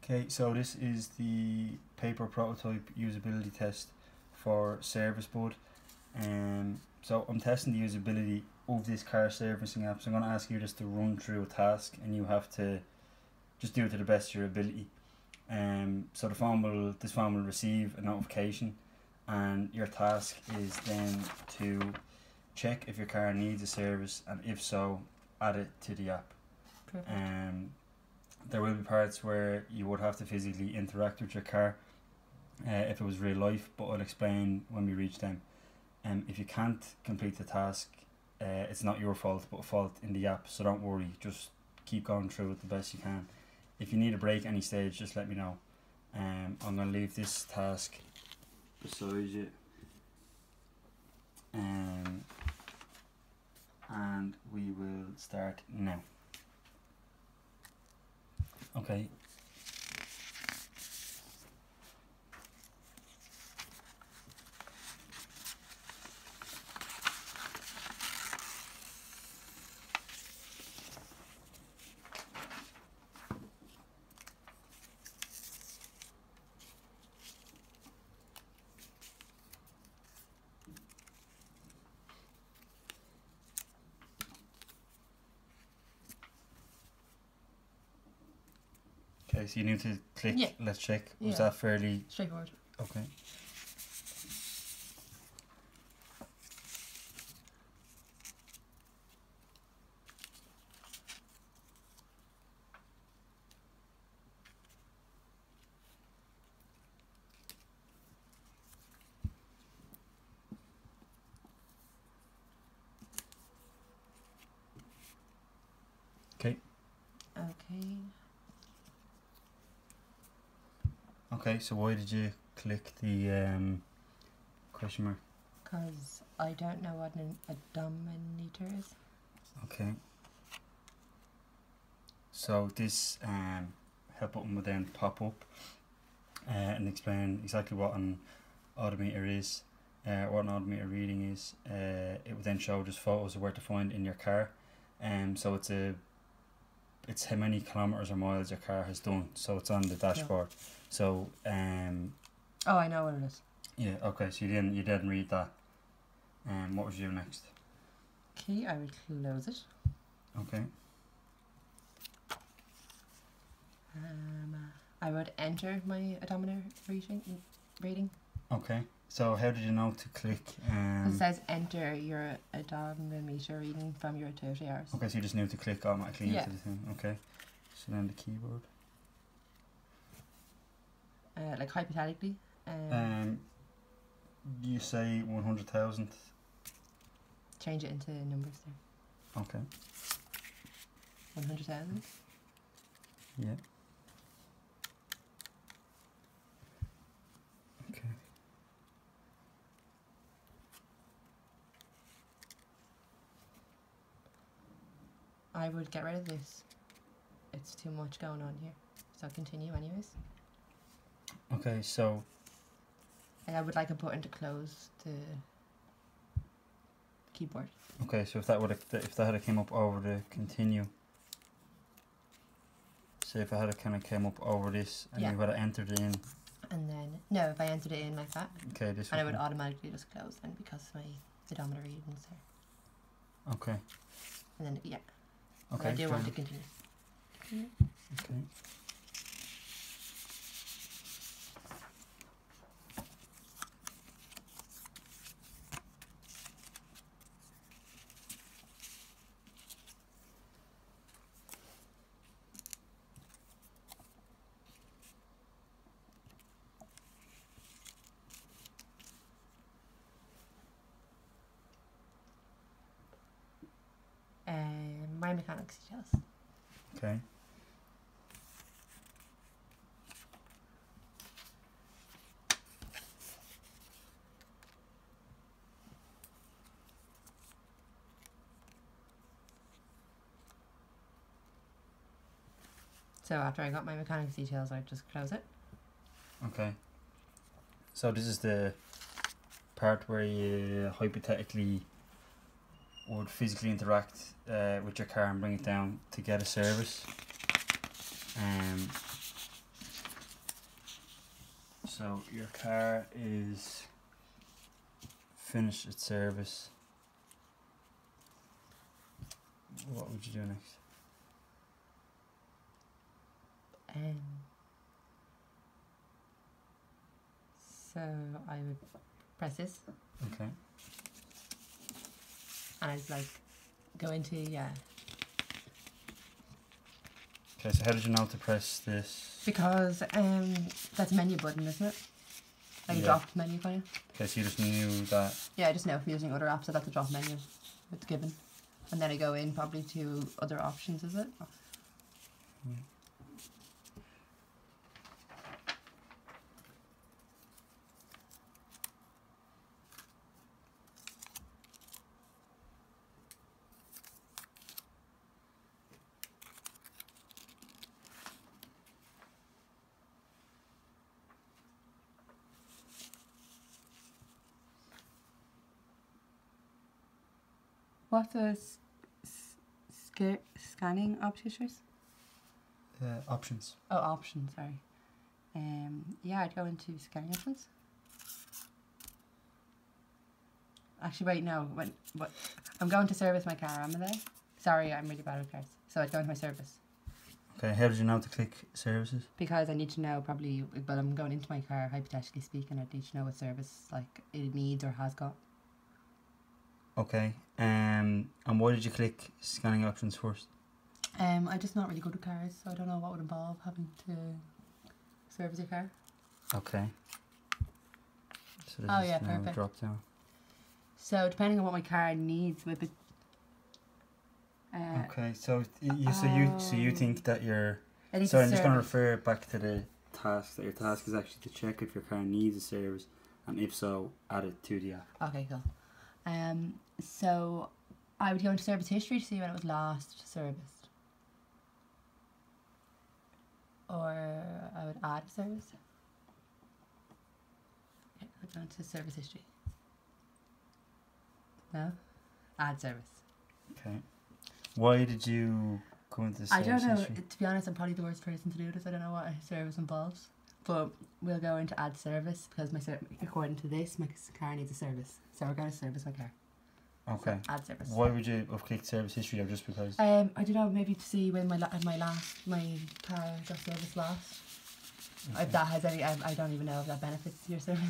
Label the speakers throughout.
Speaker 1: Okay, so this is the paper prototype usability test for ServiceBud. So I'm testing the usability of this car servicing app. So I'm going to ask you just to run through a task, and you have to just do it to the best of your ability. So this phone will receive a notification, and your task is then to check if your car needs a service, and if so, add it to the app.
Speaker 2: Perfect.
Speaker 1: There will be parts where you would have to physically interact with your car if it was real life, but I'll explain when we reach them. If you can't complete the task, it's not your fault, but a fault in the app, so don't worry, just keep going through it the best you can. If you need a break any stage, just let me know. I'm going to leave this task beside you, and we will start now. Okay. Okay, so you need to click,
Speaker 2: Yeah.
Speaker 1: Let's check. Was
Speaker 2: Yeah.
Speaker 1: that fairly
Speaker 2: Straightforward.
Speaker 1: okay? Okay.
Speaker 2: Okay.
Speaker 1: Okay, so why did you click the question mark?
Speaker 2: Because I don't know what an odometer is.
Speaker 1: Okay. So this help button will then pop up and explain exactly what an odometer is, what an odometer reading is. It will then show just photos of where to find in your car. So it's how many kilometers or miles your car has done. So it's on the dashboard. So
Speaker 2: Oh, I know what it is.
Speaker 1: yeah. Okay. So you didn't read that. What would you do next?
Speaker 2: Okay, I would close it.
Speaker 1: Okay.
Speaker 2: I would enter my odometer reading.
Speaker 1: Okay. So how did you know to click?
Speaker 2: It says enter your odometer reading from your 30 hours.
Speaker 1: Okay, so you just knew to click automatically
Speaker 2: Yeah.
Speaker 1: into the thing. Okay. So then the keyboard.
Speaker 2: Like hypothetically.
Speaker 1: You say 100,000.
Speaker 2: Change it into numbers there.
Speaker 1: Okay.
Speaker 2: 100,000.
Speaker 1: Yeah. Okay.
Speaker 2: I would get rid of this. It's too much going on here. So continue anyways.
Speaker 1: Okay, so
Speaker 2: And I would like a button to close the keyboard.
Speaker 1: okay, so if that had came up over the continue. Say if I had kind of came up over this and
Speaker 2: Yeah.
Speaker 1: you had entered it in.
Speaker 2: And then, no, if I entered it in like that,
Speaker 1: Okay, this
Speaker 2: and it
Speaker 1: one.
Speaker 2: would automatically just close then because my odometer reading's there.
Speaker 1: Okay.
Speaker 2: And then, yeah.
Speaker 1: Okay.
Speaker 2: I do
Speaker 1: fair
Speaker 2: want to
Speaker 1: enough.
Speaker 2: continue.
Speaker 1: Okay.
Speaker 2: My mechanics details.
Speaker 1: Okay.
Speaker 2: So after I got my mechanics details, I just close it.
Speaker 1: Okay. So this is the part where you hypothetically would physically interact with your car and bring it down to get a service. So your car is finished its service. What would you do next?
Speaker 2: So I would press this
Speaker 1: Okay.
Speaker 2: and I'd like go into
Speaker 1: Okay, so how did you know to press this?
Speaker 2: because that's a menu button, isn't it? Like a
Speaker 1: Yeah.
Speaker 2: drop menu kind of.
Speaker 1: Okay, so you just knew that.
Speaker 2: Yeah, I just know from using other apps that that's a drop menu it's given. And then I go in probably to other options, is it? What does scanning options?
Speaker 1: Options.
Speaker 2: Oh, options, sorry. Yeah, I'd go into scanning options. Actually, right now, what I'm going to service my car, am I? Sorry, I'm really bad with cars. So I'd go into my service.
Speaker 1: Okay, how did you know to click services?
Speaker 2: Because I need to know probably, but I'm going into my car, hypothetically speaking, I need to know what service like it needs or has got.
Speaker 1: Okay, and why did you click scanning options first?
Speaker 2: I'm just not really good at cars, so I don't know what would involve having to service your car.
Speaker 1: Okay. So this
Speaker 2: Oh,
Speaker 1: is
Speaker 2: yeah,
Speaker 1: now
Speaker 2: perfect.
Speaker 1: drop down.
Speaker 2: So depending on what my car needs, with it.
Speaker 1: Okay, so you think that you're.
Speaker 2: I need
Speaker 1: So
Speaker 2: to
Speaker 1: I'm just going to
Speaker 2: service.
Speaker 1: refer back to the task. That your task is actually to check if your car needs a service, and if so, add it to the app.
Speaker 2: Okay, cool. So I would go into service history to see when it was last serviced. Or I would add a service. Okay, I'd go into service history. No? Add service.
Speaker 1: Okay. Why did you go into
Speaker 2: I
Speaker 1: service
Speaker 2: don't know.
Speaker 1: history?
Speaker 2: To be honest, I'm probably the worst person to do this. I don't know what a service involves. But we'll go into add service because according to this, my car needs a service. So we're going to service my car.
Speaker 1: Okay.
Speaker 2: So add service.
Speaker 1: Why would you have clicked service history though? Just because?
Speaker 2: I don't know. Maybe to see when my car got serviced last.
Speaker 1: Okay.
Speaker 2: If that has any, I don't even know if that benefits your service.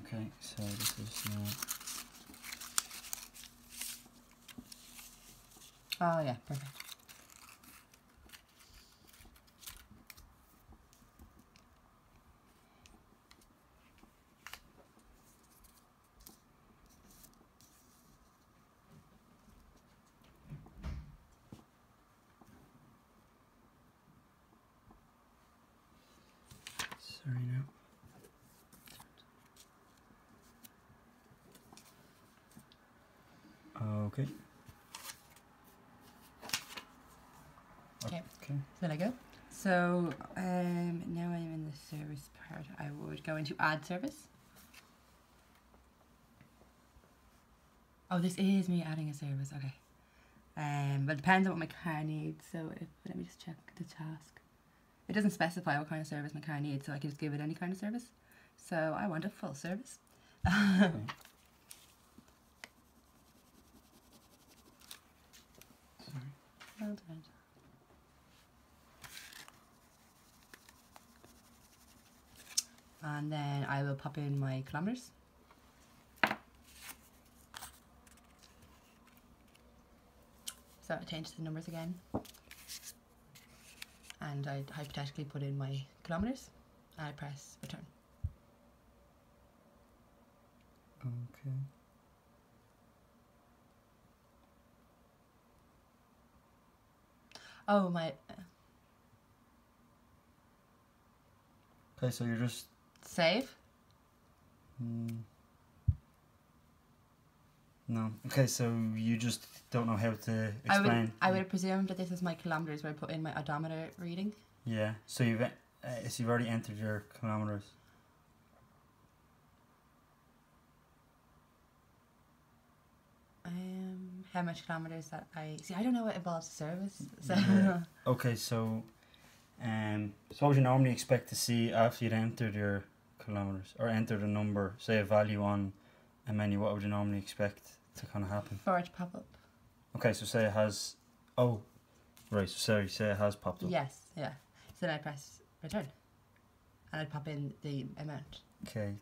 Speaker 1: Okay, so this is now.
Speaker 2: Oh yeah, perfect.
Speaker 1: Sorry now. Okay.
Speaker 2: Okay.
Speaker 1: Okay.
Speaker 2: So there I go. So now I'm in the service part. I would go into add service. Oh, this is me adding a service. Okay. But it depends on what my car needs. So let me just check the task. It doesn't specify what kind of service my car needs, so I can just give it any kind of service. So I want a full service.
Speaker 1: Okay.
Speaker 2: Well done. And then I will pop in my kilometers. So I change the numbers again. And I hypothetically put in my kilometers. And I press return.
Speaker 1: Okay.
Speaker 2: Oh, my
Speaker 1: Okay, so you're just.
Speaker 2: save.
Speaker 1: No. Okay, so you just don't know how to
Speaker 2: I
Speaker 1: explain.
Speaker 2: would have presumed that this is my kilometers where I put in my odometer reading.
Speaker 1: Yeah. So you've already entered your kilometers.
Speaker 2: how much kilometers that I see. I don't know what involves service. So
Speaker 1: Yeah. Okay, so what would you normally expect to see after you'd entered your kilometers or entered a number, say a value on a menu? What would you normally expect to kind of happen?
Speaker 2: for it to pop up.
Speaker 1: Okay, so say it has. Oh, right. So sorry, say it has popped up.
Speaker 2: Yes, yeah. So then I press return, and I'd pop in the amount.
Speaker 1: Okay.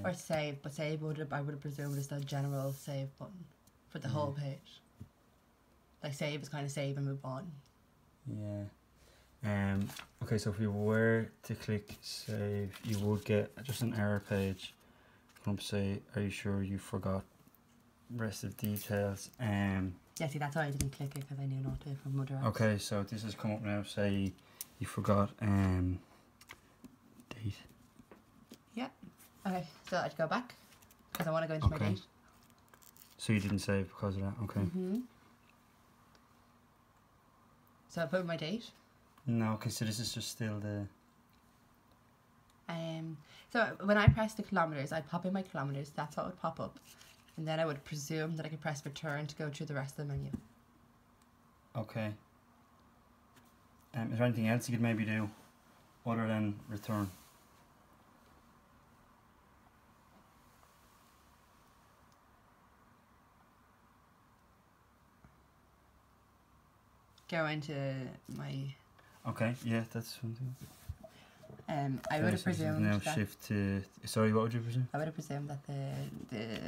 Speaker 2: Or save, but save I would have presumed is the general save button for the whole page. Like save is kind of save and move on.
Speaker 1: Yeah. Okay, so if you were to click save, you would get just an error page. Come up, say, are you sure you forgot rest of details?
Speaker 2: Yeah, see, that's why I didn't click it, because I knew not to from other apps.
Speaker 1: Okay, so this has come up now. Say you forgot date.
Speaker 2: Yeah. Okay, so I'd go back because I want to go into my date.
Speaker 1: So you didn't save because of that. Okay.
Speaker 2: So I put in my date.
Speaker 1: No. Okay, so this is just still the.
Speaker 2: So when I press the kilometers, I'd pop in my kilometers. That's what would pop up, and then I would presume that I could press return to go through the rest of the menu.
Speaker 1: Okay. Is there anything else you could maybe do other than return?
Speaker 2: Go into my.
Speaker 1: Okay, yeah, that's something.
Speaker 2: I would have presumed
Speaker 1: now
Speaker 2: that.
Speaker 1: shift to. Sorry, what would you presume?
Speaker 2: I would have presumed that the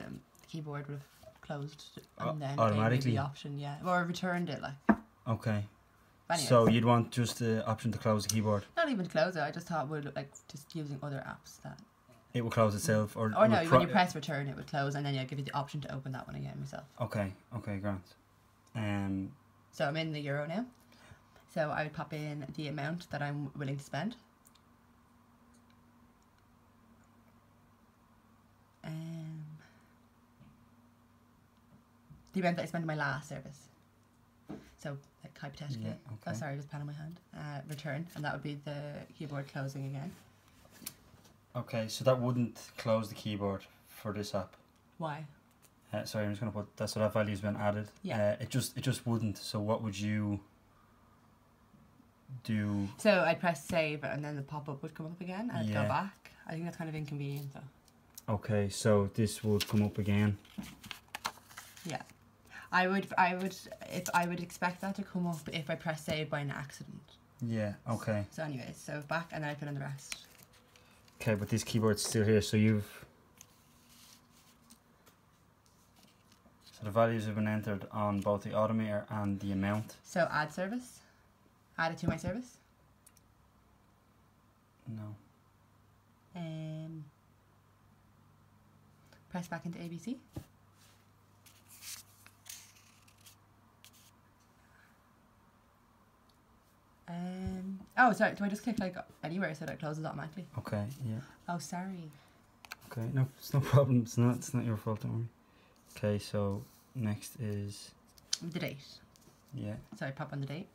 Speaker 2: keyboard would have closed and then
Speaker 1: automatically?
Speaker 2: gave me the option, yeah, or returned it like.
Speaker 1: Okay.
Speaker 2: Anyways,
Speaker 1: So you'd want just the option to close the keyboard.
Speaker 2: not even close it. I just thought would like just using other apps that.
Speaker 1: It will close itself, or
Speaker 2: Or no, when you press return, it would close, and then you'll give you the option to open that one again myself.
Speaker 1: Okay. Okay, Grant.
Speaker 2: So I'm in the euro now. So I would pop in the amount that I'm willing to spend. The amount that I spent in my last service. So like hypothetically.
Speaker 1: Yeah, okay.
Speaker 2: Oh, sorry, just pen in my hand. Return, and that would be the keyboard closing again.
Speaker 1: Okay, so that wouldn't close the keyboard for this app.
Speaker 2: Why?
Speaker 1: Sorry, I'm just gonna put that. So that value's been added.
Speaker 2: Yeah.
Speaker 1: It just wouldn't. So what would you do?
Speaker 2: So I'd press save, and then the pop-up would come up again, and I'd
Speaker 1: Yeah.
Speaker 2: go back. I think that's kind of inconvenient, though.
Speaker 1: Okay, so this would come up again.
Speaker 2: Yeah. I would expect that to come up if I press save by an accident.
Speaker 1: Yeah. Okay.
Speaker 2: So anyways, so back, and then I put in the rest.
Speaker 1: Okay, but this keyboard's still here. So the values have been entered on both the automator and the amount.
Speaker 2: So add service. Add it to my service.
Speaker 1: No.
Speaker 2: Press back into ABC. Oh, sorry. Do I just click like anywhere so that it closes automatically?
Speaker 1: Okay. Yeah.
Speaker 2: Oh, sorry.
Speaker 1: Okay. No, it's no problem. It's not your fault. Don't worry. Okay. So next is.
Speaker 2: The date.
Speaker 1: Yeah.
Speaker 2: So I pop on the date.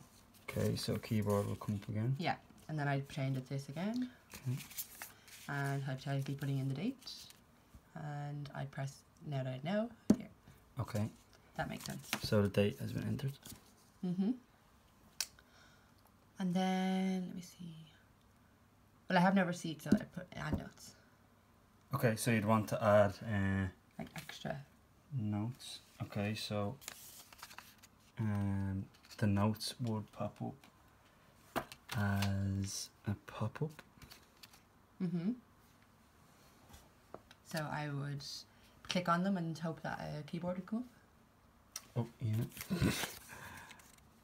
Speaker 1: Okay. So keyboard will come up again.
Speaker 2: Yeah, and then I change it this again.
Speaker 1: Okay.
Speaker 2: And hypothetically putting in the date. And I press now that I know here.
Speaker 1: Okay.
Speaker 2: That makes sense.
Speaker 1: So the date has been entered.
Speaker 2: And then let me see. Well, I have no receipt, so I put add notes.
Speaker 1: Okay, so you'd want to add
Speaker 2: Like extra.
Speaker 1: notes. Okay, so the notes would pop up as a pop-up.
Speaker 2: So I would click on them and hope that a keyboard would come up.
Speaker 1: Oh, yeah.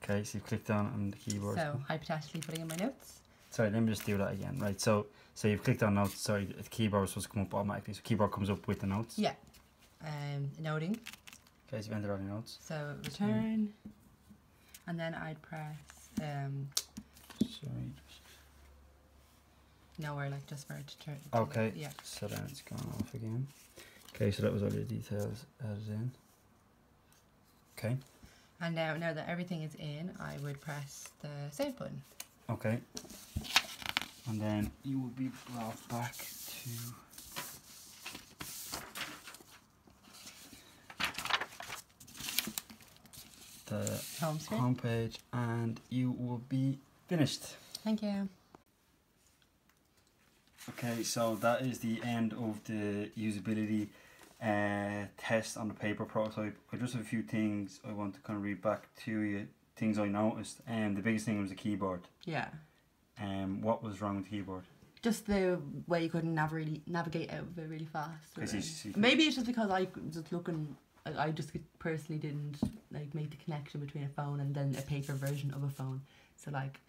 Speaker 1: Okay, so you've clicked on the keyboard.
Speaker 2: So hypothetically putting in my notes.
Speaker 1: Sorry, let me just do that again. Right, so you've clicked on notes. Sorry, the keyboard was supposed to come up automatically. So keyboard comes up with the notes.
Speaker 2: Yeah. Noting.
Speaker 1: Okay, so you've entered all your notes.
Speaker 2: So return. And then I'd press
Speaker 1: Sorry.
Speaker 2: nowhere, like just for it to turn.
Speaker 1: Okay.
Speaker 2: Yeah.
Speaker 1: So then it's gone off again. Okay, so that was all your details added in. Okay.
Speaker 2: And now that everything is in, I would press the save button.
Speaker 1: Okay. And then you will be brought back to. the
Speaker 2: Home screen.
Speaker 1: homepage, and you will be finished.
Speaker 2: Thank you.
Speaker 1: Okay, so that is the end of the usability test on the paper prototype. I just have a few things I want to kind of read back to you. Things I noticed. The biggest thing was the keyboard.
Speaker 2: Yeah.
Speaker 1: What was wrong with the keyboard?
Speaker 2: Just the way you couldn't navigate out of it really fast.
Speaker 1: You
Speaker 2: Maybe it's just because I just looking. I just personally didn't like make the connection between a phone and then a paper version of a phone. So like,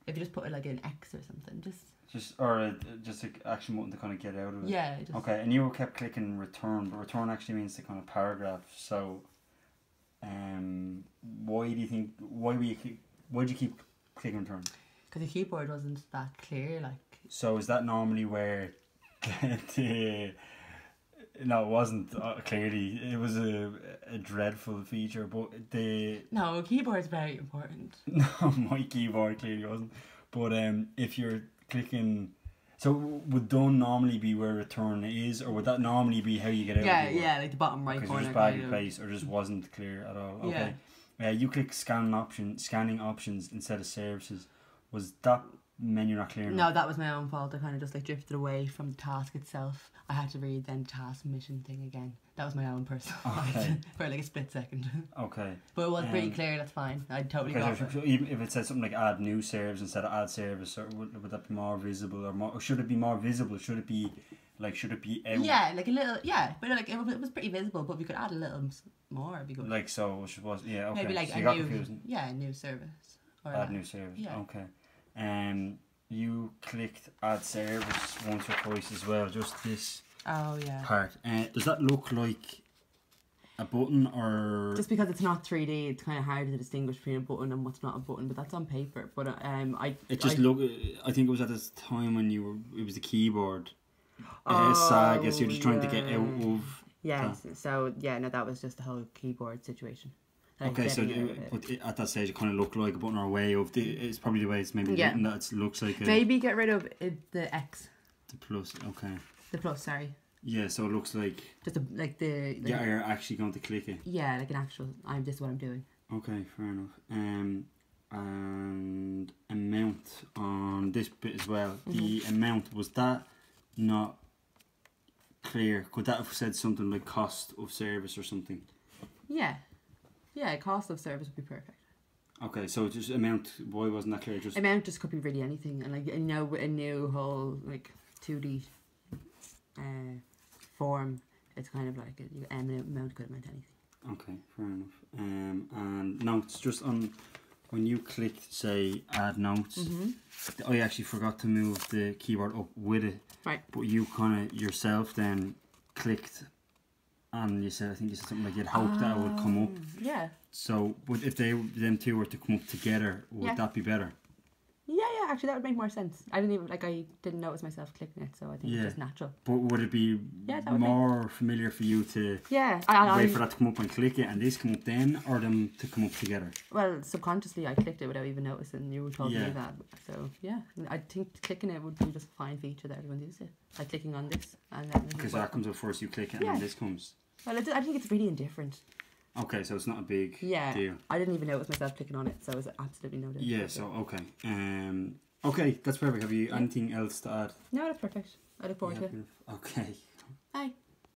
Speaker 2: if you just put it like an X or something, just
Speaker 1: an action button to kind of get out of it.
Speaker 2: Yeah.
Speaker 1: Okay, and you kept clicking return, but return actually means the kind of paragraph. So, why do you think? Why did you keep clicking return?
Speaker 2: Because the keyboard wasn't that clear, like.
Speaker 1: So is that normally where no, it wasn't clearly. It was a dreadful feature, but
Speaker 2: No, keyboard's very important.
Speaker 1: No, my keyboard clearly wasn't. But if you're clicking, so would done normally be where return is, or would that normally be how you get out?
Speaker 2: Yeah, like the bottom right corner.
Speaker 1: Because it was bad place, or just wasn't clear at all. Okay.
Speaker 2: Yeah.
Speaker 1: You click scanning options instead of services. Was that menu not clear enough?
Speaker 2: No, that was my own fault. I kind of just like drifted away from the task itself. I had to read then task mission thing again. That was my own personal fault for like a split second.
Speaker 1: Okay.
Speaker 2: But it was pretty clear. That's fine. I totally got it.
Speaker 1: So even if it said something like add new service instead of add service, or would that be more visible, or should it be more visible? Should it be out?
Speaker 2: Yeah, like a little. Yeah, but like it was pretty visible. But we could add a little more. It'd be good.
Speaker 1: Like so, which was okay.
Speaker 2: Maybe like
Speaker 1: so
Speaker 2: a new service. Or
Speaker 1: add new service.
Speaker 2: Yeah.
Speaker 1: Okay. You clicked add service once or twice as well. Just this.
Speaker 2: Oh yeah.
Speaker 1: Part. Does that look like a button, or
Speaker 2: just because it's not 3D, it's kind of hard to distinguish between a button and what's not a button. But that's on paper. But I think
Speaker 1: it was at this time when it was the keyboard.
Speaker 2: Oh,
Speaker 1: so I guess you're just trying to get out of.
Speaker 2: Yeah. So yeah, no, that was just the whole keyboard situation.
Speaker 1: Okay, so at that stage it kind of looked like a button or a way of it's probably the way it's maybe written that it looks like
Speaker 2: maybe get rid of the X.
Speaker 1: The plus, okay.
Speaker 2: The plus, sorry.
Speaker 1: Yeah, so it looks like
Speaker 2: just
Speaker 1: you're actually going to click it.
Speaker 2: Yeah, like an actual. This is what I'm doing.
Speaker 1: Okay, fair enough. And amount on this bit as well. Mm-hmm. The amount, was that not clear? Could that have said something like cost of service or something?
Speaker 2: Yeah. Yeah, cost of service would be perfect.
Speaker 1: Okay, so just amount, why wasn't that clear? Just
Speaker 2: amount just could be really anything, and like a new whole like 2D form. It's kind of like amount could have meant anything.
Speaker 1: Okay, fair enough. And notes, just on when you clicked say add notes, I actually forgot to move the keyboard up with it.
Speaker 2: Right.
Speaker 1: But you kind of yourself then clicked. And I think you said something like you'd hope that it would come up.
Speaker 2: Yeah.
Speaker 1: So, if them two were to come up together, would that be better?
Speaker 2: Yeah. Actually, that would make more sense. I didn't notice myself clicking it, so I think it's just natural.
Speaker 1: But would it be more familiar for you to wait for that to come up and click it, and this come up then, or them to come up together?
Speaker 2: Well, subconsciously, I clicked it without even noticing. You told me that, so yeah, I think clicking it would be just a fine feature that everyone uses. Like clicking on this, and then
Speaker 1: because that comes up first, you click it, and then this comes.
Speaker 2: Well, I think it's really indifferent.
Speaker 1: Okay, so it's not a big deal.
Speaker 2: I didn't even notice myself clicking on it, so it was absolutely no difference.
Speaker 1: Yeah, so okay. Okay, that's perfect. Have you anything else to add?
Speaker 2: No, that's perfect. I look forward to it.
Speaker 1: Okay.
Speaker 2: Bye.